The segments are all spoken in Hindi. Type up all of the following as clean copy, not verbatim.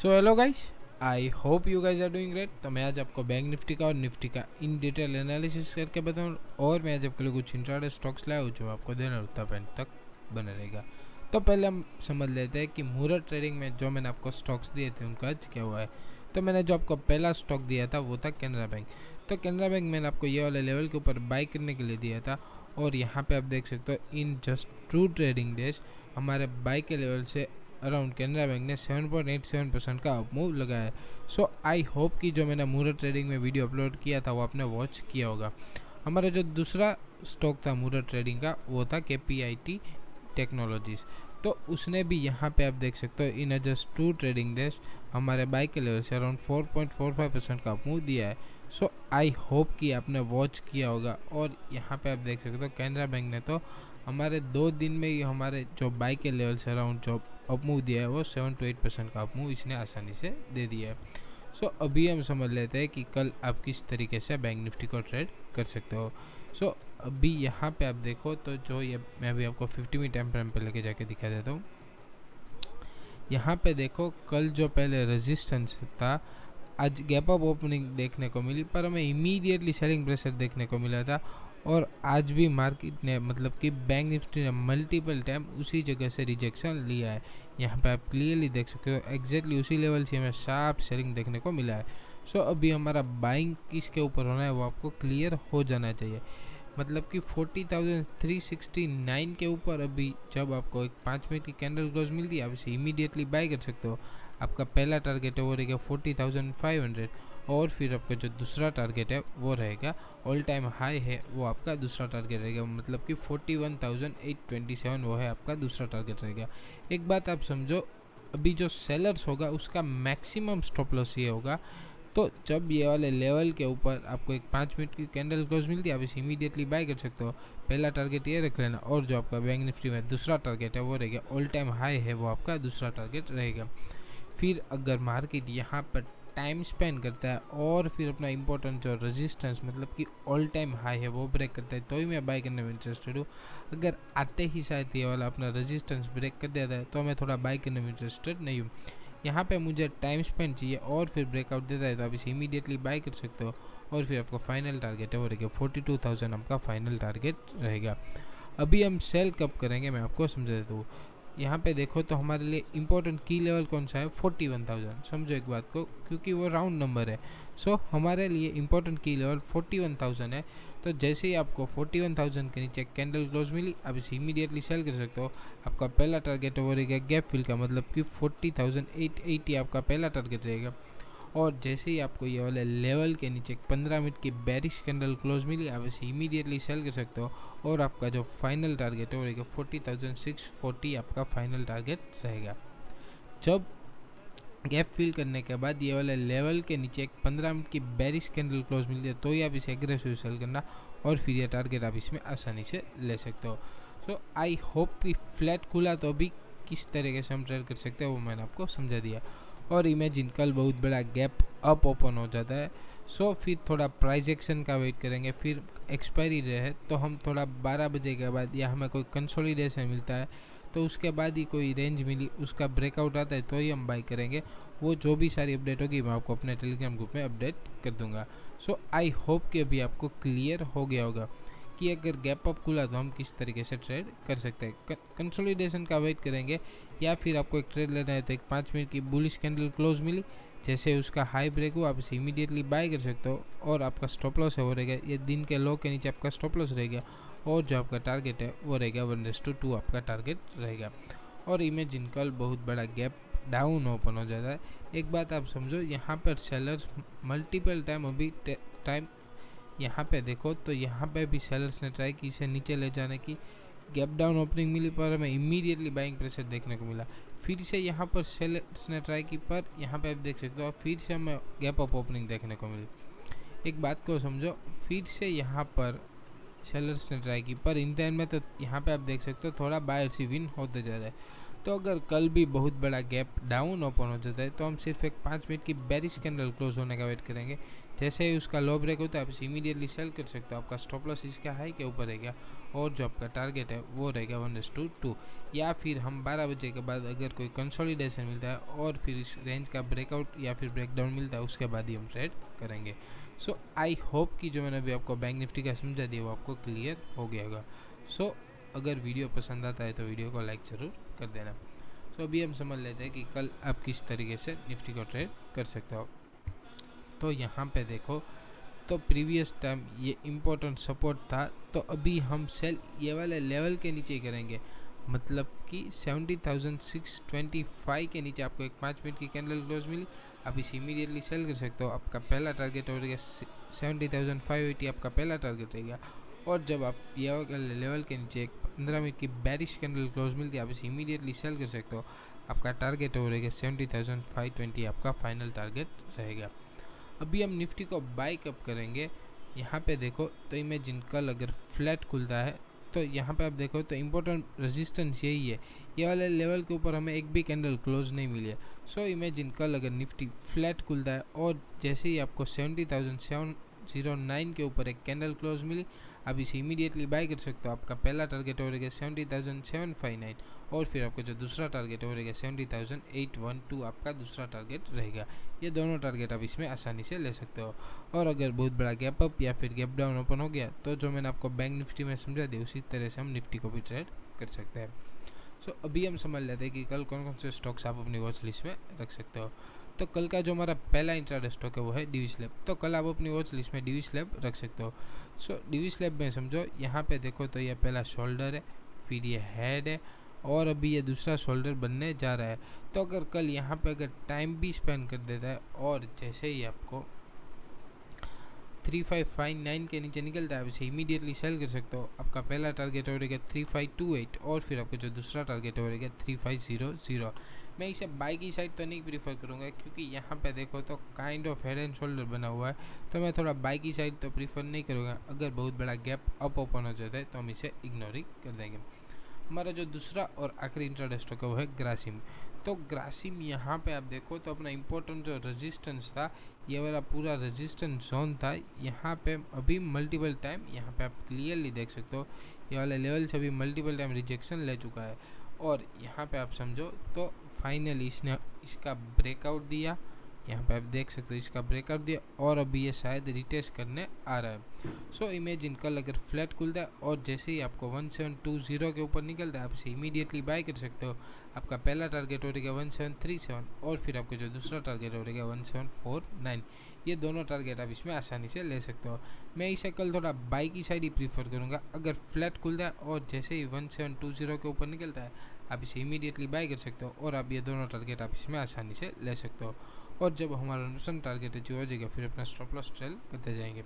So hello guys, I hope you guys are doing great. तो मैं आज आपको बैंक निफ्टी का और निफ्टी का इन डिटेल एनालिसिस करके बताऊँ, और मैं आज आपके लिए कुछ इंट्राडे स्टॉक्स लाया हूँ जो आपको देना रुकता पेंट तक बने रहेगा। तो पहले हम समझ लेते हैं कि मुहूर्त ट्रेडिंग में जो मैंने आपको स्टॉक्स दिए थे उनका आज क्या हुआ है। तो मैंने जो आपको पहला स्टॉक दिया था वो था कैनरा बैंक। तो कैनरा बैंक मैंने आपको ये वाले लेवल के ऊपर बाई करने के लिए दिया था, और यहाँ पे आप देख सकते हो इन जस्ट 2 ट्रेडिंग डेज हमारे बाई के लेवल से अराउंड कैनरा बैंक ने 7.87% का अप मूव लगाया है। सो आई होप कि जो मैंने मुहूर्त ट्रेडिंग में वीडियो अपलोड किया था वो आपने वॉच किया होगा। हमारा जो दूसरा स्टॉक था मुहूर्त ट्रेडिंग का वो था KPIT टेक्नोलॉजीज। तो उसने भी यहाँ पे आप देख सकते हो इन जस्ट 2 ट्रेडिंग डेज हमारे बाई के लेवल से अराउंड 4.45% का अप मूव दिया है। सो आई होप कि आपने वॉच किया होगा। और यहाँ पे आप देख सकते हो कैनरा बैंक ने तो हमारे 2 दिन में ही हमारे जो बाई के लेवल से अराउंड जो अप मूव दिया है वो 7 to 8% का अप मूव इसने आसानी से दे दिया है। सो अभी हम समझ लेते हैं कि कल आप किस तरीके से बैंक निफ्टी को ट्रेड कर सकते हो। सो अभी यहाँ पे आप देखो तो जो ये मैं अभी आपको 50 मिनट टाइम फ्रेम पे लेके जाके दिखा देता हूँ। यहाँ पे देखो कल जो पहले रेजिस्टेंस था, आज गैप अप ओपनिंग देखने को मिली, पर हमें इमीडिएटली सेलिंग प्रेशर देखने को मिला था। और आज भी मार्केट ने मतलब कि बैंक निफ्टी ने मल्टीपल टाइम उसी जगह से रिजेक्शन लिया है। यहाँ पे आप क्लियरली देख सकते हो एग्जैक्टली उसी लेवल से हमें शार्प सेलिंग देखने को मिला है। सो अभी हमारा बाइंग किसके ऊपर होना है वो आपको क्लियर हो जाना चाहिए। मतलब कि 40,369 के ऊपर अभी जब आपको एक 5 मिनट की कैंडल क्लोज मिलती है आप इसे इमीडिएटली बाय कर सकते हो। आपका पहला टारगेट है वो रहेगा 40,500, और फिर आपका जो दूसरा टारगेट है वो रहेगा ऑल टाइम हाई है वो आपका दूसरा टारगेट रहेगा, मतलब कि 41,827 वो है आपका दूसरा टारगेट रहेगा। एक बात आप समझो, अभी जो सेलर्स होगा उसका मैक्सिमम स्टॉप लॉस ये होगा। तो जब ये वाले लेवल के ऊपर आपको एक 5 मिनट की कैंडल क्लोज मिलती है आप इसे इमीडिएटली बाय कर सकते हो। पहला टारगेट ये रख लेना, और जो आपका बैंक निफ्टी में दूसरा टारगेट है वो रहेगा ऑल टाइम हाई है वो आपका दूसरा टारगेट रहेगा। फिर अगर मार्केट यहाँ पर टाइम स्पेंड करता है और फिर अपना इंपॉर्टेंट जो रेजिस्टेंस मतलब कि ऑल टाइम हाई है वो ब्रेक करता है तो ही मैं बाय करने में इंटरेस्टेड हूँ। अगर आते ही शायद ये वाला अपना रेजिस्टेंस ब्रेक कर देता है तो मैं थोड़ा बाय करने में इंटरेस्टेड नहीं हूँ। यहाँ पे मुझे टाइम स्पेंड चाहिए और फिर ब्रेकआउट देता है तो आप इसे इमीडिएटली बाय कर सकते हो। और फिर आपका फाइनल टारगेट है वो रहेगा 42,000 आपका फाइनल टारगेट रहेगा। अभी हम सेल कब करेंगे मैं आपको समझा देता हूँ। यहाँ पे देखो तो हमारे लिए इंपॉर्टेंट की लेवल कौन सा है 41,000, समझो एक बात को क्योंकि वो राउंड नंबर है। सो हमारे लिए इंपॉर्टेंट की लेवल 41,000 है। तो जैसे ही आपको 41,000 के नीचे कैंडल क्लोज मिली आप इसे इमीडिएटली सेल कर सकते हो। आपका पहला टारगेट वो रहेगा गैप फिल का, मतलब कि 40,880 आपका पहला टारगेट रहेगा। और जैसे ही आपको ये वाले लेवल के नीचे 15 मिनट की बेरिश कैंडल क्लोज मिली आप इसे इमीडिएटली सेल कर सकते हो। और आपका जो फाइनल टारगेट है वो रहेगा 40,640 आपका फाइनल टारगेट रहेगा। जब गैप फिल करने के बाद ये वाले लेवल के नीचे एक 15 मिनट की बेरिश कैंडल क्लोज मिलती है तो ही आप इसे एग्रेसिव सेल करना, और फिर ये टारगेट आप इसमें आसानी से ले सकते हो। सो आई होप कि फ्लैट खुला तो अभी किस तरीके से हम ट्रेड कर सकते हैं वो मैंने आपको समझा दिया। और इमेजिन कल बहुत बड़ा गैप अप ओपन हो जाता है, सो फिर थोड़ा प्राइस एक्शन का वेट करेंगे, फिर एक्सपायरी रहे तो हम थोड़ा 12 बजे के बाद या हमें कोई कंसोलिडेशन मिलता है तो उसके बाद ही कोई रेंज मिली उसका ब्रेकआउट आता है तो ही हम बाई करेंगे। वो जो भी सारी अपडेट होगी मैं आपको अपने टेलीग्राम ग्रुप में अपडेट कर दूंगा। सो आई होप कि अभी आपको क्लियर हो गया होगा कि अगर गैप अप खुला तो हम किस तरीके से ट्रेड कर सकते हैं। कंसोलिडेशन का वेट करेंगे या फिर आपको एक ट्रेड लेना है तो एक 5 मिनट की बुलिश कैंडल क्लोज मिली, जैसे उसका हाई ब्रेक हो आप इसे इमीडिएटली बाय कर सकते हो। और आपका स्टॉप लॉस है वो रहेगा ये दिन के लो के नीचे आपका स्टॉप लॉस रहेगा, और जो आपका टारगेट है वो रहेगा 1:2 आपका टारगेट रहेगा। और इमेजिन कल बहुत बड़ा गैप डाउन ओपन हो जाता है। एक बात आप समझो, यहाँ पर सेलर्स मल्टीपल टाइम अभी टाइम यहाँ पे देखो तो यहाँ पे भी सेलर्स ने ट्राई की इसे नीचे ले जाने की, गैप डाउन ओपनिंग मिली पर हमें इमीडिएटली बाइंग प्रेशर देखने को मिला। फिर से यहाँ पर सेलर्स ने ट्राई की पर यहाँ पे आप देख सकते हो फिर से हमें गैप अप ओपनिंग देखने को मिली। एक बात को समझो, फिर से यहाँ पर सेलर्स ने ट्राई की पर इन टाइम में तो यहाँ पे आप देख सकते हो थोड़ा बायर्स ही विन होते जा रहा है। तो अगर कल भी बहुत बड़ा गैप डाउन ओपन हो जाता है तो हम सिर्फ एक 5 मिनट की बेरिश कैंडल क्लोज होने का वेट करेंगे। जैसे ही उसका लो ब्रेक होता है आप इमीडिएटली सेल कर सकते हो। आपका स्टॉप लॉस इसका हाई के ऊपर रहेगा और जो आपका टारगेट है वो रहेगा 1:2। या फिर हम 12 बजे के बाद अगर कोई कंसोलिडेशन मिलता है और फिर इस रेंज का ब्रेकआउट या फिर ब्रेकडाउन मिलता है उसके बाद ही हम ट्रेड करेंगे। सो आई होप कि जो मैंने अभी आपको बैंक निफ्टी का समझा दिया वो आपको क्लियर हो गया होगा। सो अगर वीडियो पसंद आता है तो वीडियो को लाइक ज़रूर कर देना। तो अभी हम समझ लेते हैं कि कल आप किस तरीके से निफ्टी को ट्रेड कर सकते हो। तो यहाँ पे देखो, तो प्रीवियस टाइम ये इम्पोर्टेंट सपोर्ट था, तो अभी हम सेल ये वाले लेवल के नीचे ही करेंगे। मतलब कि 70,625 के नीचे आपको एक 5 मिनट की कैंडल क्लोज मिली, आप इसे इमीडिएटली सेल कर सकते हो। आपका पहला टारगेट हो रहेगा 70,580, आपका पहला टारगेट रहेगा। और जब आप ये वाले लेवल के नीचे एक 15 मिनट की बैरिश कैंडल क्लोज मिलती है, आप इसे इमीडिएटली सेल कर सकते हो। आपका टारगेट हो रहेगा 70,520, आपका फाइनल टारगेट रहेगा। अभी हम निफ्टी को बाई कब करेंगे, यहाँ पे देखो तो इमेजिन कल अगर फ्लैट खुलता है तो यहाँ पे आप देखो तो इम्पोर्टेंट रेजिस्टेंस यही है, ये वाले लेवल के ऊपर हमें एक भी कैंडल क्लोज नहीं मिली है। सो इमेजिन कल अगर निफ्टी फ्लैट खुलता है और जैसे ही आपको 70,709 के ऊपर एक कैंडल क्लोज मिली, आप इसे इमीडिएटली बाय कर सकते हो। आपका पहला टारगेट हो रहेगा 70,759 और फिर आपका जो दूसरा टारगेट हो रहेगा 70,812, आपका दूसरा टारगेट रहेगा। ये दोनों टारगेट आप इसमें आसानी से ले सकते हो। और अगर बहुत बड़ा गैप अप या फिर गैप डाउन ओपन हो गया तो जो मैंने आपको बैंक निफ्टी में समझा दिया उसी तरह से हम निफ्टी को भी ट्रेड कर सकते हैं। सो अभी हम समझ लेते हैं कि कल कौन कौन से स्टॉक्स आप अपनी वॉच लिस्ट में रख सकते हो। तो कल का जो हमारा पहला इंट्राडे स्टॉक है वो है डिविस लैब। तो कल आप अपनी वॉच लिस्ट में डिविस लैब रख सकते हो। सो डिविस लैब में समझो यहाँ पे देखो तो ये पहला शोल्डर है, फिर ये हेड है और अभी ये दूसरा शोल्डर बनने जा रहा है। तो अगर कल यहाँ पे अगर टाइम भी स्पेंड कर देता है और जैसे ही आपको 3559 के नीचे निकलता है, आप इसे इमीडिएटली सेल कर सकते हो। आपका पहला टारगेट हो रहेगा 3528 और फिर आपका जो दूसरा टारगेट हो रहेगा 3500। मैं इसे बाई की साइड तो नहीं प्रीफर करूँगा क्योंकि यहाँ पे देखो तो kind of head and shoulder बना हुआ है, तो मैं थोड़ा बाई की साइड तो प्रीफर नहीं करूँगा। अगर बहुत बड़ा गैप अप ओपन हो जाता है तो हम इसे इग्नोर ही कर देंगे। हमारा जो दूसरा और आखिरी इंट्राडे स्टॉक है वो है ग्रासिम। तो ग्रासिम यहाँ पे आप देखो तो अपना इम्पोर्टेंट जो रेजिस्टेंस था, ये वाला पूरा रेजिस्टेंस जोन था, यहाँ पे अभी मल्टीपल टाइम यहाँ पे आप क्लियरली देख सकते हो ये वाले लेवल से अभी मल्टीपल टाइम रिजेक्शन ले चुका है। और यहाँ पे आप समझो तो फाइनली इसने इसका ब्रेकआउट दिया, यहाँ पे आप देख सकते हो इसका ब्रेकआउट दिया और अभी ये शायद रिटेस्ट करने आ रहा है। सो इमेजिन कल अगर फ्लैट खुलता है और जैसे ही आपको 1720 के ऊपर निकलता है, आप इसे इमीडिएटली बाय कर सकते हो। आपका पहला टारगेट हो रहेगा 1737 और फिर आपका जो दूसरा टारगेट हो रहेगा 1749। ये दोनों टारगेट आप इसमें आसानी से ले सकते हो। मैं इसे कल थोड़ा बाई की साइड ही प्रीफर करूँगा। अगर फ्लैट खुलता है और जैसे ही 1720 के ऊपर निकलता है, आप इसे इमीडिएटली बाय कर सकते हो और आप ये दोनों टारगेट आप इसमें आसानी से ले सकते हो। और जब हमारा नुकसान टारगेट अचीव हो जाएगा फिर अपना स्टॉप लॉस ट्रेल करते जाएंगे।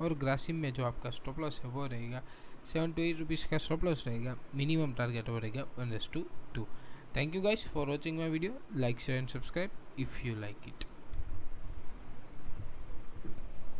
और ग्रासिम में जो आपका स्टॉप लॉस है वो रहेगा 7 to 8 रुपीज़ का स्टॉप लॉस रहेगा। मिनिमम टारगेट हो रहेगा 1:2। Thank you guys for watching my video. Like share and subscribe if you like it.